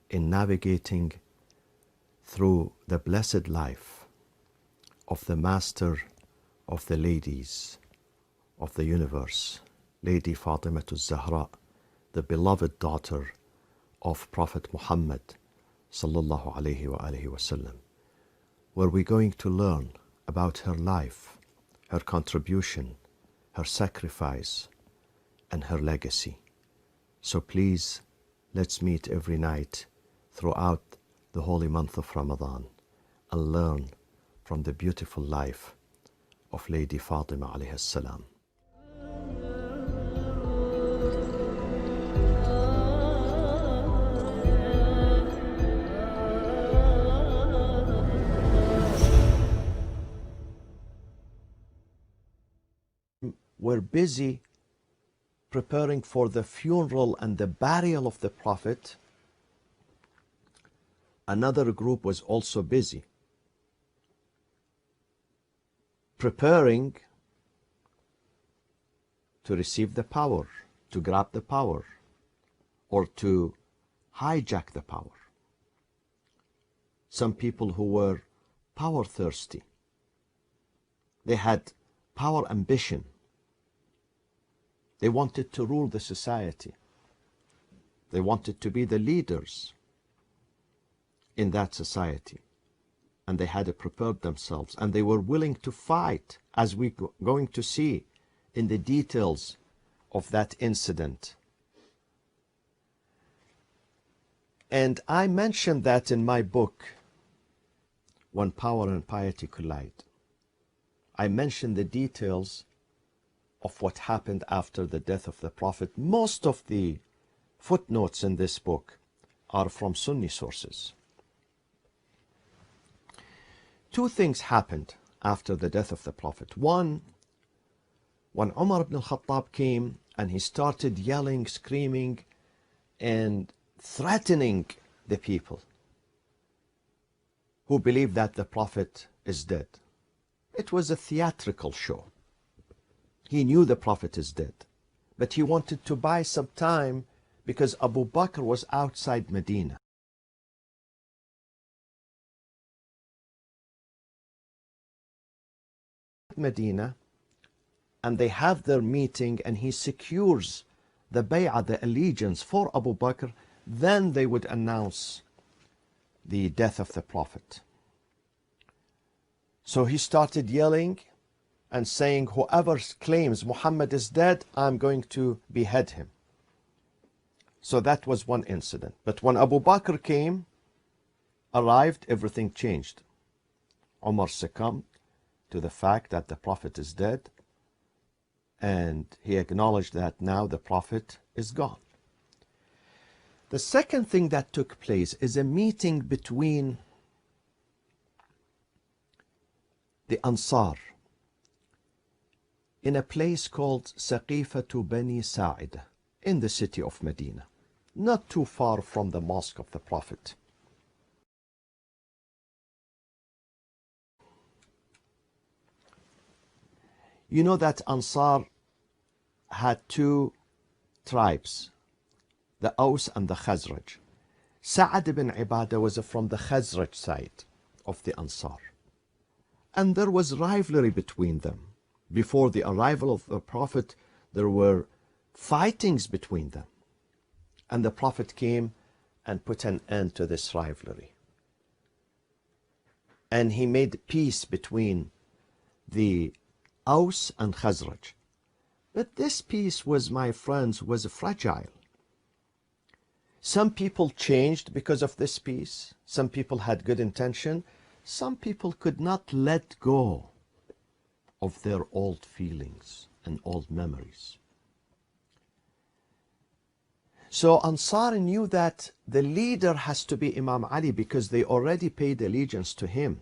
in navigating through the blessed life of the master of the ladies of the universe, Lady Fatima az-Zahra, the beloved daughter of Prophet Muhammad sallallahu alaihi wasallam, where we're going to learn about her life, her contribution, her sacrifice, and her legacy. So please, let's meet every night throughout the holy month of Ramadan and learn from the beautiful life of Lady Fatima alayhi salam. We're busy preparing for the funeral and the burial of the Prophet. Another group was also busy preparing to receive the power, to grab the power, or to hijack the power. Some people who were power thirsty, they had power ambition. They wanted to rule the society. They wanted to be the leaders in that society. And they had prepared themselves, and they were willing to fight, as we're going to see in the details of that incident. And I mentioned that in my book, When Power and Piety Collide. I mentioned the details of what happened after the death of the Prophet. Most of the footnotes in this book are from Sunni sources. Two things happened after the death of the Prophet. One, when Umar ibn al-Khattab came and he started yelling, screaming, and threatening the people who believed that the Prophet is dead. It was a theatrical show. He knew the Prophet is dead, but he wanted to buy some time because Abu Bakr was outside Medina. Medina, and they have their meeting, and he secures the bay'ah, the allegiance for Abu Bakr. Then they would announce the death of the Prophet. So he started yelling and saying, whoever claims Muhammad is dead, I'm going to behead him. So that was one incident. But when Abu Bakr arrived, everything changed. Umar succumbed to the fact that the Prophet is dead, and he acknowledged that now the Prophet is gone. The second thing that took place is a meeting between the Ansar in a place called Saqifah Bani Sa'id in the city of Medina, not too far from the mosque of the Prophet. You know that Ansar had two tribes, the Aus and the Khazraj. Sa'ad ibn Ibadah was from the Khazraj side of the Ansar. And there was rivalry between them. Before the arrival of the Prophet, there were fightings between them. And the Prophet came and put an end to this rivalry. And he made peace between the Aus and Khazraj. But this peace was, my friends, was fragile. Some people changed because of this peace. Some people had good intention. Some people could not let go of their old feelings and old memories. So Ansar knew that the leader has to be Imam Ali because they already paid allegiance to him.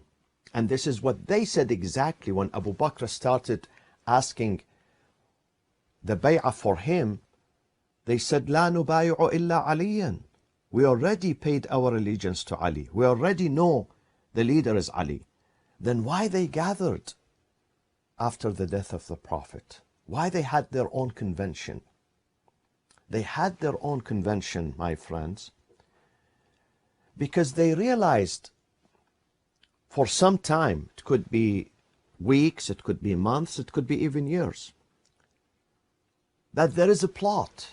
And this is what they said exactly when Abu Bakr started asking the bay'ah for him. They said, La nubayi'u illa aliyan. We already paid our allegiance to Ali. We already know the leader is Ali. Then why they gathered after the death of the Prophet? Why they had their own convention? They had their own convention, my friends, because they realized for some time, it could be weeks, it could be months, it could be even years, that there is a plot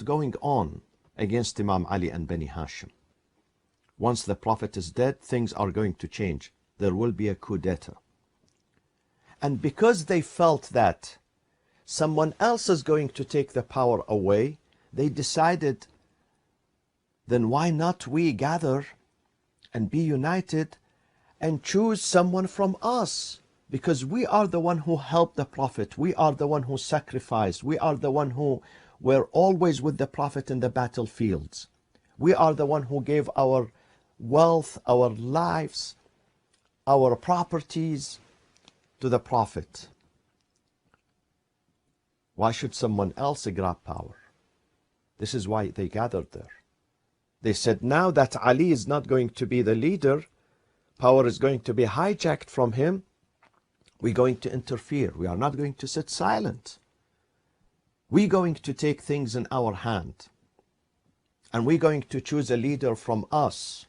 going on against Imam Ali and Bani Hashim. Once the Prophet is dead, things are going to change. There will be a coup d'etat. And because they felt that someone else is going to take the power away, they decided, then why not we gather and be united and choose someone from us? Because we are the one who helped the Prophet. We are the one who sacrificed. We are the one who were always with the Prophet in the battlefields. We are the one who gave our wealth, our lives, our properties to the Prophet. Why should someone else grab power? This is why they gathered there. They said, now that Ali is not going to be the leader, power is going to be hijacked from him, we're going to interfere. We are not going to sit silent. We're going to take things in our hand. And we're going to choose a leader from us.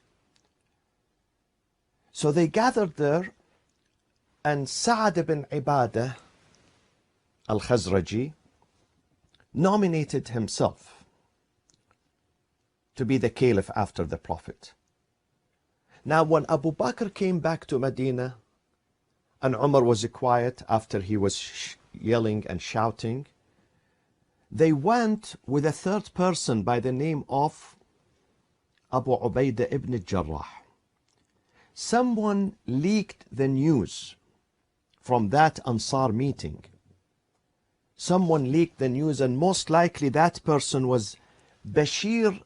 So they gathered there, and Sa'ad ibn Ibadah al-Khazraji nominated himself to be the caliph after the Prophet. Now when Abu Bakr came back to Medina and Umar was quiet after he was yelling and shouting, they went with a third person by the name of Abu Ubaidah ibn al-Jarrah. Someone leaked the news from that Ansar meeting. Someone leaked the news, and most likely that person was Bashir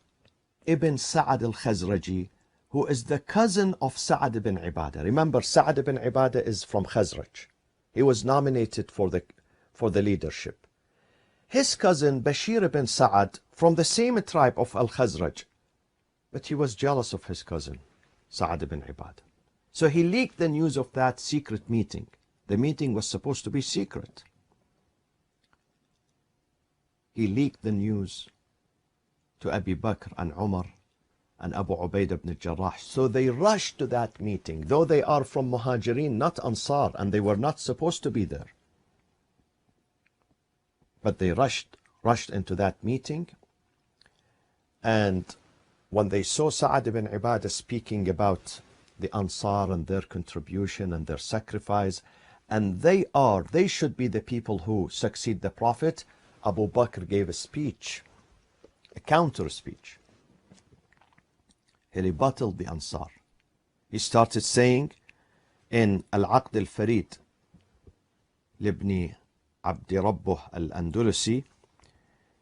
ibn Sa'ad al-Khazraji, who is the cousin of Sa'ad ibn Ibadah. Remember, Sa'ad ibn Ibadah is from Khazraj. He was nominated for the leadership. His cousin Bashir ibn Sa'ad, from the same tribe of Al-Khazraj, but he was jealous of his cousin Sa'ad ibn Ibadah. So he leaked the news of that secret meeting. The meeting was supposed to be secret. He leaked the news to Abu Bakr and Umar and Abu Ubaidah ibn al-Jarrah. So they rushed to that meeting, though they are from Muhajirin, not Ansar, and they were not supposed to be there. But they rushed into that meeting, and when they saw Sa'ad ibn Ibadah speaking about the Ansar and their contribution and their sacrifice, and they should be the people who succeed the Prophet, Abu Bakr gave a speech, a counter speech. He rebutted the Ansar. He started saying in Al-Aqd al-Farid Libni Abdi Rabbuh al-Andalusi,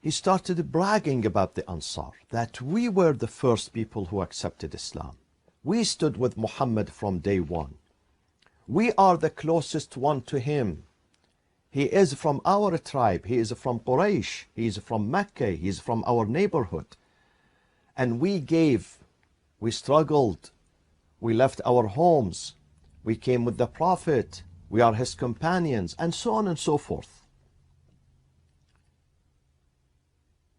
he started bragging about the Ansar, that we were the first people who accepted Islam. We stood with Muhammad from day one. We are the closest one to him. He is from our tribe. He is from Quraysh. He is from Mecca. He is from our neighborhood. And we gave, we struggled, we left our homes, we came with the Prophet, we are his companions, and so on and so forth.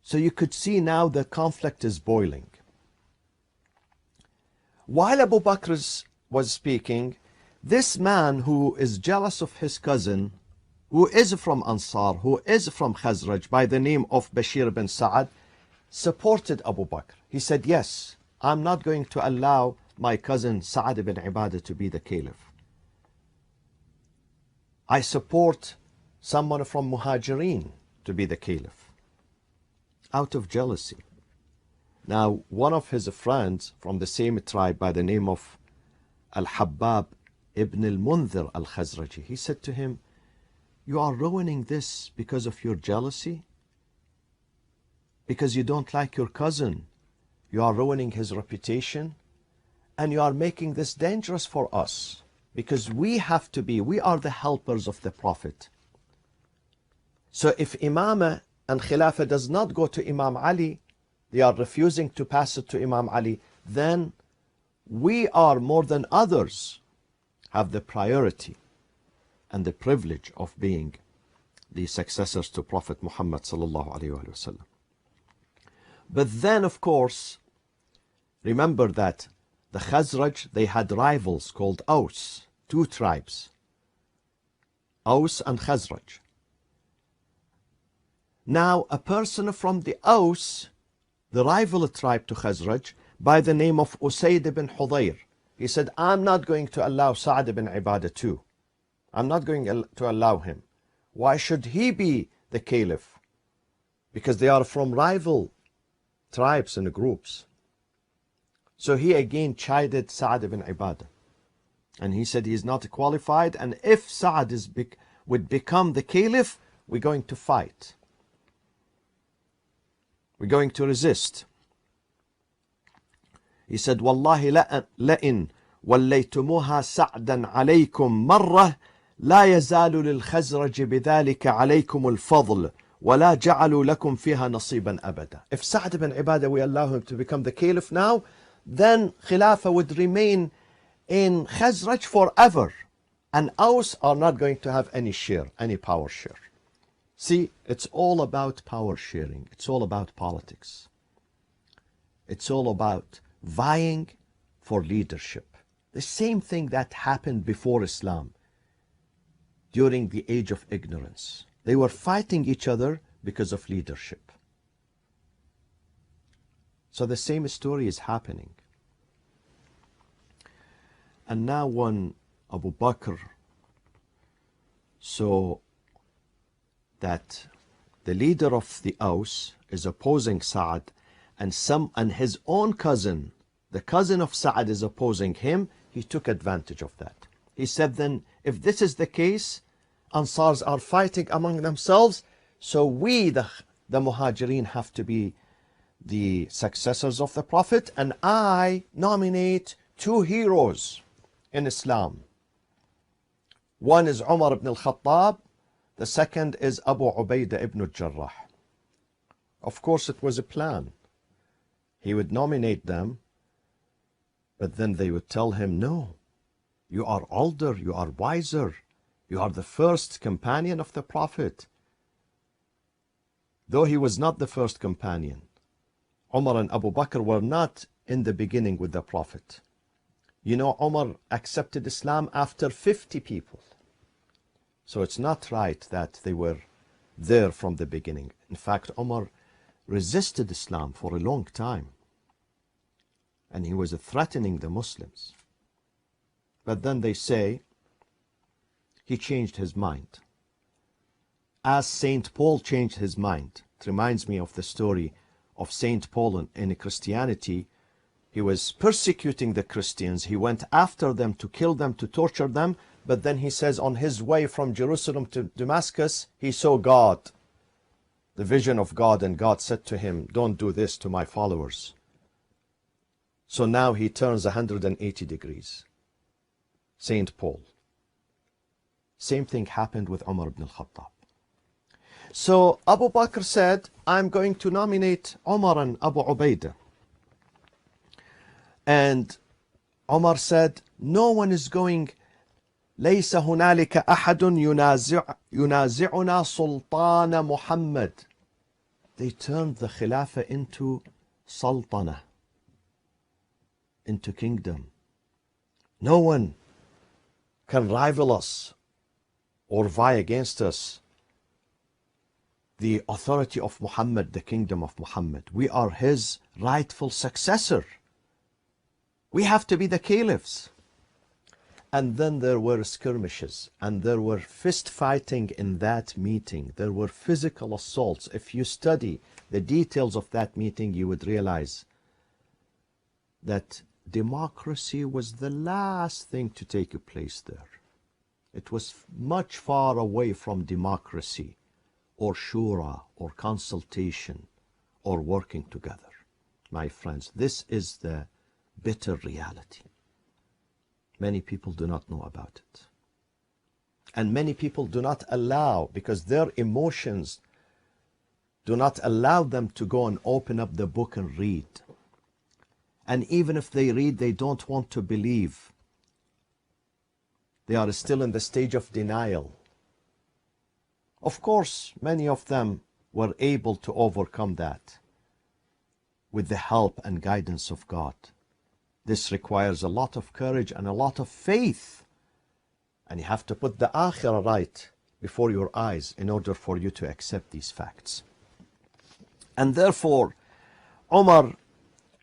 So you could see now the conflict is boiling. While Abu Bakr was speaking, this man who is jealous of his cousin, who is from Ansar, who is from Khazraj, by the name of Bashir bin Sa'ad, supported Abu Bakr. He said, yes, I'm not going to allow my cousin Sa'ad ibn Ibadah to be the caliph. I support someone from Muhajirin to be the caliph, out of jealousy. Now, one of his friends from the same tribe by the name of Al-Habbab ibn al-Mundhir al-Khazraji, he said to him, you are ruining this because of your jealousy? Because you don't like your cousin? You are ruining his reputation? And you are making this dangerous for us, because we are the helpers of the Prophet. So if Imamah and Khilafah does not go to Imam Ali, they are refusing to pass it to Imam Ali, then we are more than others, have the priority and the privilege of being the successors to Prophet Muhammad sallallahu alaihi wasallam. But then, of course, Remember that the Khazraj, they had rivals called Aus, two tribes, Aus and Khazraj. Now, a person from the Aus, the rival tribe to Khazraj, by the name of Usayd ibn Hudayr, he said, I'm not going to allow Sa'd ibn Ibadah too. I'm not going to allow him. Why should he be the caliph? Because they are from rival tribes and groups. So he again chided Sa'd ibn Ibadah. And he said he is not qualified, and if Sa'd would become the caliph, we're going to fight. We're going to resist. He said, Wallahi la'in wallaytumuha sa'dan alaykum marrah la yazalu lil khazraj bidhalika alaykum al-fadl wa la ja'alu lakum fiha nasiban abada. If Sa'd ibn Ibadah, we allow him to become the caliph now, then Khilafah would remain in Khazraj forever. And Aus are not going to have any share, any power share. See, it's all about power sharing. It's all about politics. It's all about vying for leadership. The same thing that happened before Islam, during the age of ignorance. They were fighting each other because of leadership. So the same story is happening. And now when Abu Bakr saw that the leader of the Aus is opposing Sa'd, and his own cousin, the cousin of Sa'd, is opposing him, he took advantage of that. He said, then, if this is the case, Ansars are fighting among themselves, so we, the Muhajirin, have to be the successors of the Prophet, and I nominate two heroes in Islam. One is Umar ibn al-Khattab, the second is Abu Ubaidah ibn al-Jarrah. Of course, it was a plan. He would nominate them, but then they would tell him, no, you are older, you are wiser, you are the first companion of the Prophet. Though he was not the first companion, Umar and Abu Bakr were not in the beginning with the Prophet. You know, Umar accepted Islam after 50 people. So it's not right that they were there from the beginning. In fact, Umar resisted Islam for a long time. And he was threatening the Muslims. But then they say he changed his mind. As Saint Paul changed his mind. It reminds me of the story of Saint Paul in Christianity. He was persecuting the Christians. He went after them to kill them, to torture them. But then he says on his way from Jerusalem to Damascus, he saw God, the vision of God, and God said to him, don't do this to my followers. So now he turns 180 degrees. Saint Paul. Same thing happened with Umar ibn al-Khattab. So Abu Bakr said, I'm going to nominate Umar and Abu Ubaidah. And Umar said, no one is going, ليس هنالك أحد ينازعنا سلطان محمد. They turned the Khilafah into Sultanah, into kingdom. No one can rival us or vie against us. The authority of Muhammad, the kingdom of Muhammad. We are his rightful successor. We have to be the caliphs. And then there were skirmishes, and there were fist fighting in that meeting. There were physical assaults. If you study the details of that meeting, you would realize that democracy was the last thing to take place there. It was much far away from democracy or shura or consultation or working together. My friends, this is the bitter reality. Many people do not know about it. And many people do not allow, because their emotions do not allow them to go and open up the book and read. And even if they read, they don't want to believe. They are still in the stage of denial. Of course, many of them were able to overcome that with the help and guidance of God. This requires a lot of courage and a lot of faith. And you have to put the akhirah right before your eyes in order for you to accept these facts. And therefore, Umar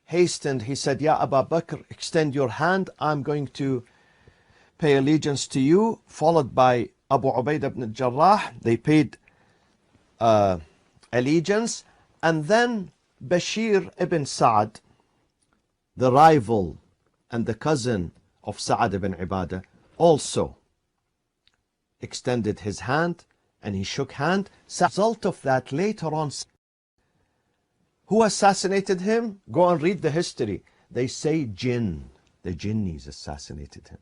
hastened. He said, Ya Abu Bakr, extend your hand. I'm going to pay allegiance to you. Followed by Abu Ubaidah ibn Jarrah. They paid allegiance. And then Bashir ibn Sa'ad, the rival and the cousin of Sa'ad ibn Ibadah, also extended his hand and he shook hand. As a result of that, later on, who assassinated him? Go and read the history. They say jinn. The jinnis assassinated him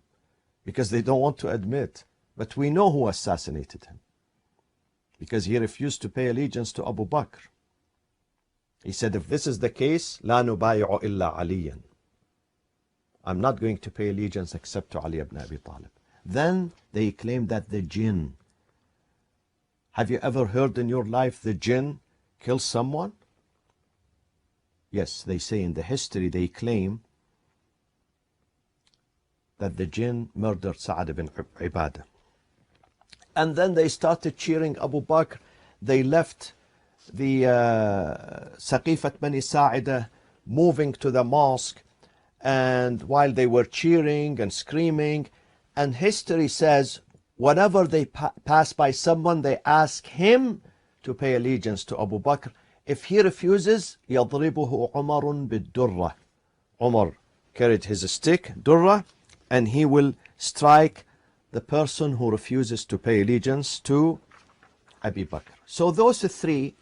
because they don't want to admit. But we know who assassinated him, because he refused to pay allegiance to Abu Bakr. He said, if this is the case, لا نبايع إلا عليا. I'm not going to pay allegiance except to Ali ibn Abi Talib. Then they claimed that the jinn. Have you ever heard in your life the jinn kill someone? Yes, they say in the history, they claim that the jinn murdered Sa'ad ibn Ibadah. And then they started cheering Abu Bakr. They left the Saqifah Bani Sa'ida, moving to the mosque, and while they were cheering and screaming, and history says whenever they pass by someone, they ask him to pay allegiance to Abu Bakr. If he refuses, يَضْرِبُهُ عُمَرٌ بِالدُّرَّةِ. Umar carried his stick, durra, and he will strike the person who refuses to pay allegiance to Abu Bakr. So those three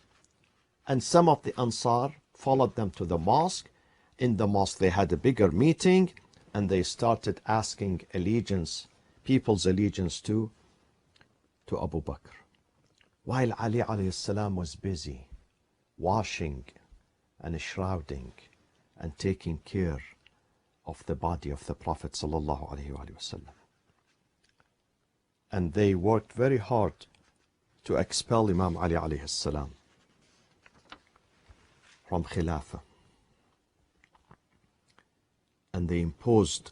and some of the Ansar followed them to the mosque. In the mosque they had a bigger meeting and they started asking allegiance, people's allegiance to Abu Bakr. While Ali alayhi salam was busy washing and shrouding and taking care of the body of the Prophet sallallahu alaihi wasallam. And they worked very hard to expel Imam Ali alayhi salam from Khilafah. And they imposed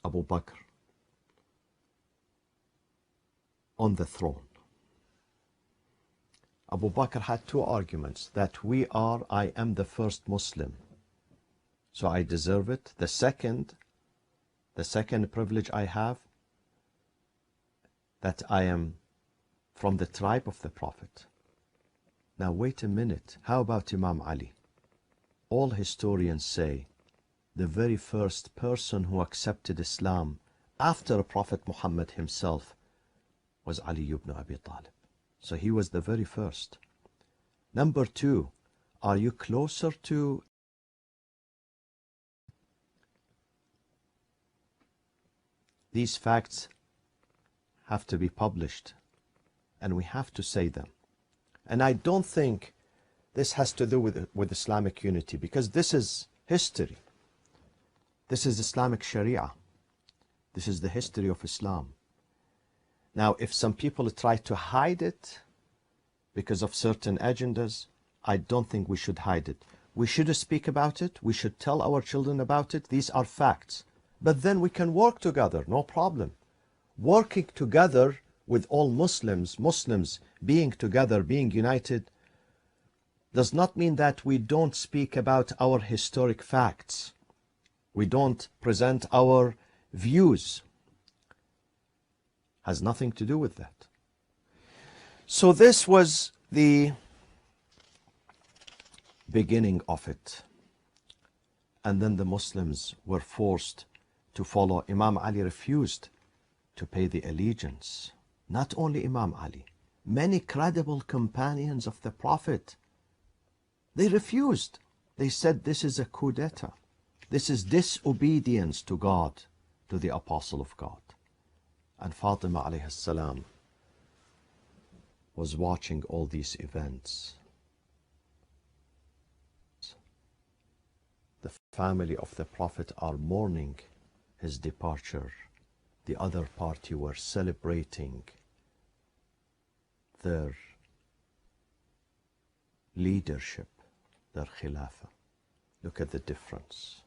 Abu Bakr on the throne. Abu Bakr had two arguments, that I am the first Muslim, so I deserve it. The second privilege I have, that I am from the tribe of the Prophet. Now wait a minute, how about Imam Ali? All historians say the very first person who accepted Islam after Prophet Muhammad himself was Ali ibn Abi Talib. So he was the very first. Number two, are you closer to these facts? Have to be published and we have to say them. And I don't think this has to do with Islamic unity, because this is history. This is Islamic Sharia. This is the history of Islam. Now, if some people try to hide it because of certain agendas, I don't think we should hide it. We should speak about it. We should tell our children about it. These are facts. But then we can work together, no problem. Working together with all Muslims being together, being united, does not mean that we don't speak about our historic facts. We don't present our views. Has nothing to do with that. So this was the beginning of it. And then the Muslims were forced to follow. Imam Ali refused to pay the allegiance. Not only Imam Ali, many credible companions of the Prophet, they refused. They said this is a coup d'etat. This is disobedience to God, to the Apostle of God. And Fatima alayhi salam was watching all these events. The family of the Prophet are mourning his departure. The other party were celebrating their leadership, their Khilafah. Look at the difference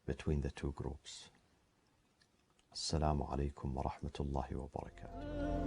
between the two groups. Assalamu alaikum wa rahmatullahi wa barakatuh.